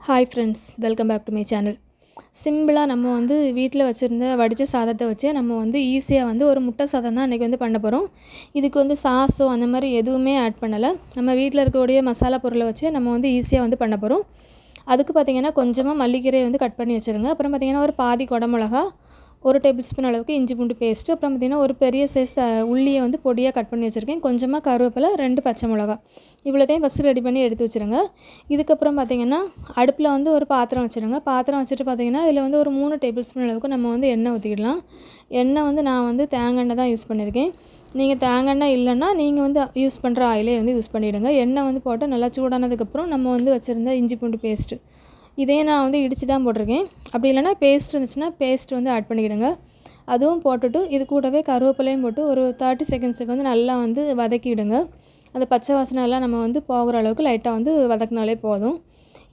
Hi friends, welcome back to my channel. சிம்பிளாக நம்ம வீட்டில் வச்சுருந்த வடித்த சாதத்தை வச்சு நம்ம ஈஸியாக ஒரு முட்டை சாதம் தான் அன்றைக்கி பண்ண போகிறோம். இதுக்கு சாஸோ அந்த மாதிரி எதுவுமே ஆட் பண்ணலை. நம்ம வீட்டில் இருக்கக்கூடிய மசாலா பொருளை வச்சு நம்ம ஈஸியாக பண்ண போகிறோம். அதுக்கு பார்த்திங்கன்னா கொஞ்சமாக மல்லிக்கீரையை கட் பண்ணி வச்சுருங்க. அப்புறம் பார்த்திங்கன்னா ஒரு பாதி குடமிளகா, 1 டேபிள் ஸ்பூன் அளவுக்கு இஞ்சி பூண்டு பேஸ்ட்டு, அப்புறம் பார்த்திங்கன்னா ஒரு பெரிய சைஸ் உள்ளியை பொடியாக கட் பண்ணி வச்சுருக்கேன். கொஞ்சமாக கருவேப்பிலை, 2 பச்சை மிளகா, இவ்வளோத்தையும் ஃபஸ்ட்டு ரெடி பண்ணி எடுத்து வச்சுருங்க. இதுக்கப்புறம் பார்த்திங்கன்னா அடுப்பில் ஒரு பாத்திரம் வச்சுருங்க. பாத்திரம் வச்சுட்டு பார்த்திங்கன்னா இதில் ஒரு 3 டேபிள் ஸ்பூன் அளவுக்கு நம்ம எண்ணெய் ஊற்றிக்கிடலாம். எண்ணெய் நான் தேங்காய் எண்ணெய் தான் யூஸ் பண்ணியிருக்கேன். நீங்கள் தேங்காய் எண்ணெய் இல்லைன்னா நீங்கள் யூஸ் பண்ணுற ஆயிலே யூஸ் பண்ணிவிடுங்க. எண்ணெய் போட்டு நல்லா சூடானதுக்கப்புறம் நம்ம வச்சுருந்த இஞ்சி பூண்டு பேஸ்ட்டு இதையும் நான் இடித்து தான் போட்டிருக்கேன். அப்படி இல்லைனா பேஸ்ட் இருந்துச்சுன்னா பேஸ்ட் ஆட் பண்ணிக்கிடுங்க. அதுவும் போட்டுட்டு இது கூடவே கருவேப்பிலையும் போட்டு ஒரு 30 செகண்ட்ஸுக்கு நல்லா வதக்கிவிடுங்க. அந்த பச்சை வாசனை எல்லாம் நம்ம போகிற அளவுக்கு லைட்டாக வதக்கினாலே போதும்.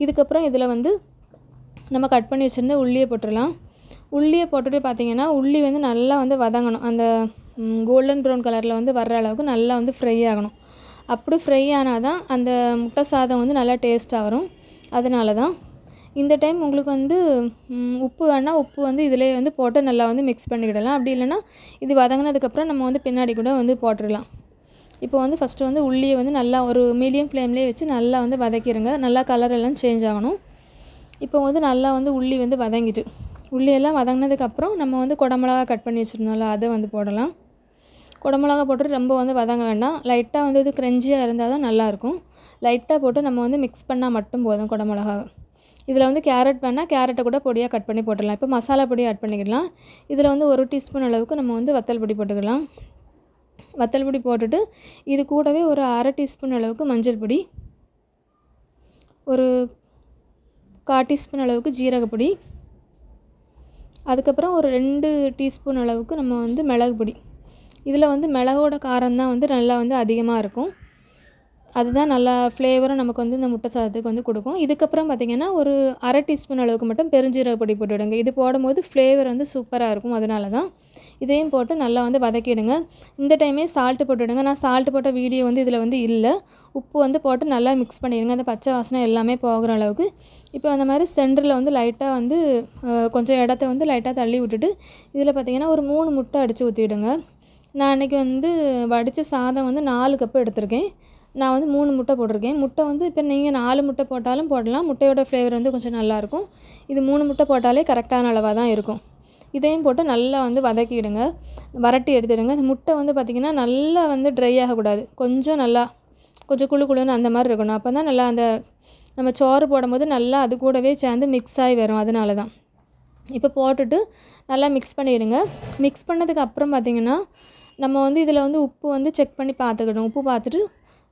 இதுக்கப்புறம் இதில் நம்ம கட் பண்ணி வச்சுருந்த உள்ளியை போட்டுடலாம். உள்ளியை போட்டுட்டு பார்த்திங்கன்னா உள்ளி நல்லா வதங்கணும். அந்த கோல்டன் ப்ரௌன் கலரில் வர்ற அளவுக்கு நல்லா ஃப்ரை ஆகணும். அப்படி ஃப்ரை ஆனால் தான் அந்த முட்டை சாதம் நல்லா டேஸ்ட்டாக வரும். அதனால தான் இந்த டைம் உங்களுக்கு உப்பு வேணால் உப்பு இதிலே போட்டு நல்லா மிக்ஸ் பண்ணிக்கிடலாம். அப்படி இல்லைனா இது வதங்கினதுக்கப்புறம் நம்ம பின்னாடி கூட போட்டுடலாம். இப்போ ஃபஸ்ட்டு உள்ளியை நல்லா ஒரு மீடியம் ஃப்ளேம்லேயே வச்சு நல்லா வதக்கிடுங்க. நல்லா கலர் எல்லாம் சேஞ்ச் ஆகணும். இப்போ நல்லா உள்ளி வதங்கிட்டு, உள்ளியெல்லாம் வதங்கினதுக்கப்புறம் நம்ம குடமிளகா கட் பண்ணி வச்சுருந்தோம்ல அதை போடலாம். குடமிளகா போட்டு ரொம்ப வதங்க வேண்டாம். லைட்டாக இது க்ரன்ச்சியாக இருந்தால் தான் நல்லாயிருக்கும். லைட்டாக போட்டு நம்ம மிக்ஸ் பண்ணால் மட்டும் போதும் குடமிளகாவை. இதில் கேரட் வேணால் கேரட்டை கூட பொடியாக கட் பண்ணி போட்டுடலாம். இப்போ மசாலா பொடி ஆட் பண்ணிக்கலாம். இதில் 1 டீஸ்பூன் அளவுக்கு நம்ம வத்தல் பொடி போட்டுக்கலாம். வத்தல் பொடி போட்டுட்டு இது கூடவே ஒரு 1/2 டீஸ்பூன் அளவுக்கு மஞ்சள் பொடி, ஒரு 1/4 டீஸ்பூன் அளவுக்கு ஜீரகப்பொடி, அதுக்கப்புறம் ஒரு 2 டீஸ்பூன் அளவுக்கு நம்ம மிளகு பொடி. இதில் மிளகோட காரம் தான் நல்லா அதிகமாக இருக்கும். அதுதான் நல்லா ஃப்ளேவரும் நமக்கு இந்த முட்டை சாதத்துக்கு கொடுக்கும். இதுக்கப்புறம் பார்த்திங்கன்னா ஒரு 1/2 டீஸ்பூன் அளவுக்கு மட்டும் பெருஞ்சீரக பொடி போட்டுவிடுங்க. இது போடும்போது ஃப்ளேவர் சூப்பராக இருக்கும். அதனால தான் இதையும் போட்டு நல்லா வதக்கிடுங்க. இந்த டைமே சால்ட்டு போட்டுவிடுங்க. நான் சால்ட்டு போட்ட வீடியோ இதில் இல்லை. உப்பு போட்டு நல்லா மிக்ஸ் பண்ணிடுங்க. அந்த பச்சை வாசனை எல்லாமே போகிற அளவுக்கு. இப்போ அந்த மாதிரி சென்டரில் லைட்டாக கொஞ்சம் இடத்த லைட்டாக தள்ளி விட்டுட்டு இதில் பார்த்திங்கன்னா ஒரு 3 முட்டை அடித்து ஊற்றிடுங்க. நான் அன்றைக்கி வடித்த சாதம் 4 கப்பு எடுத்திருக்கேன். நான் 3 முட்டை போட்டிருக்கேன். முட்டை இப்போ நீங்கள் 4 முட்டை போட்டாலும் போடலாம். முட்டையோட ஃப்ளேவர் கொஞ்சம் நல்லாயிருக்கும். இது 3 முட்டை போட்டாலே கரெக்டான அளவாக தான் இருக்கும். இதையும் போட்டு நல்லா வதக்கிடுங்க, வரட்டி எடுத்துடுங்க. இந்த முட்டை பார்த்திங்கன்னா நல்லா ட்ரை ஆகக்கூடாது. கொஞ்சம் நல்லா கொஞ்சம் குழு குழுன்னு அந்த மாதிரி இருக்கணும். அப்போ தான் நல்லா அந்த நம்ம சோறு போடும்போது நல்லா அது கூடவே சேர்ந்து மிக்ஸ் ஆகி வரும். அதனால தான் இப்போ போட்டுட்டு நல்லா மிக்ஸ் பண்ணிவிடுங்க. மிக்ஸ் பண்ணதுக்கு அப்புறம் பார்த்திங்கன்னா நம்ம இதில் உப்பு செக் பண்ணி பார்த்துக்கிடணும். உப்பு பார்த்துட்டு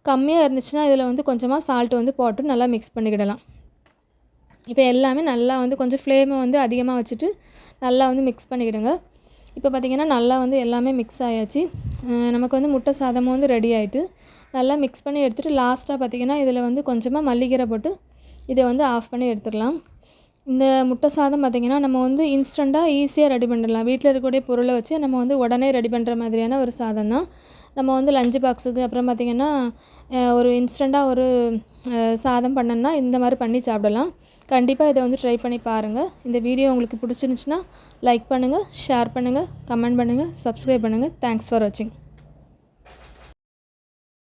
கம்மியாக இருந்துச்சுன்னா இதில் கொஞ்சமாக சால்ட்டு போட்டு நல்லா மிக்ஸ் பண்ணிக்கிடலாம். இப்போ எல்லாமே நல்லா கொஞ்சம் ஃப்ளேமை அதிகமாக வச்சுட்டு நல்லா மிக்ஸ் பண்ணிக்கிடுங்க. இப்போ பார்த்திங்கன்னா நல்லா எல்லாமே மிக்ஸ் ஆயாச்சு. நமக்கு முட்டை சாதமும் ரெடி ஆகிட்டு நல்லா மிக்ஸ் பண்ணி எடுத்துகிட்டு லாஸ்ட்டாக பார்த்திங்கன்னா இதில் கொஞ்சமாக மல்லிக்கீரை போட்டு இதை ஆஃப் பண்ணி எடுத்துடலாம். இந்த முட்டை சாதம் பார்த்திங்கன்னா நம்ம இன்ஸ்டண்ட்டாக ஈஸியாக ரெடி பண்ணிடலாம். வீட்டில் இருக்கக்கூடிய பொருளை வச்சு நம்ம உடனே ரெடி பண்ணுற மாதிரியான ஒரு சாதம் தான். நம்ம லஞ்ச் பாக்ஸுக்கு அப்புறம் பார்த்திங்கன்னா ஒரு இன்ஸ்டண்ட்டாக ஒரு சாதம் பண்ணோன்னா இந்த மாதிரி பண்ணி சாப்பிடலாம். கண்டிப்பாக இதை ட்ரை பண்ணி பாருங்கள். இந்த வீடியோ உங்களுக்கு பிடிச்சிருந்துச்சுன்னா லைக் பண்ணுங்கள், ஷேர் பண்ணுங்கள், கமெண்ட் பண்ணுங்கள், சப்ஸ்கிரைப் பண்ணுங்கள். தேங்க்ஸ் ஃபார் வாட்சிங்.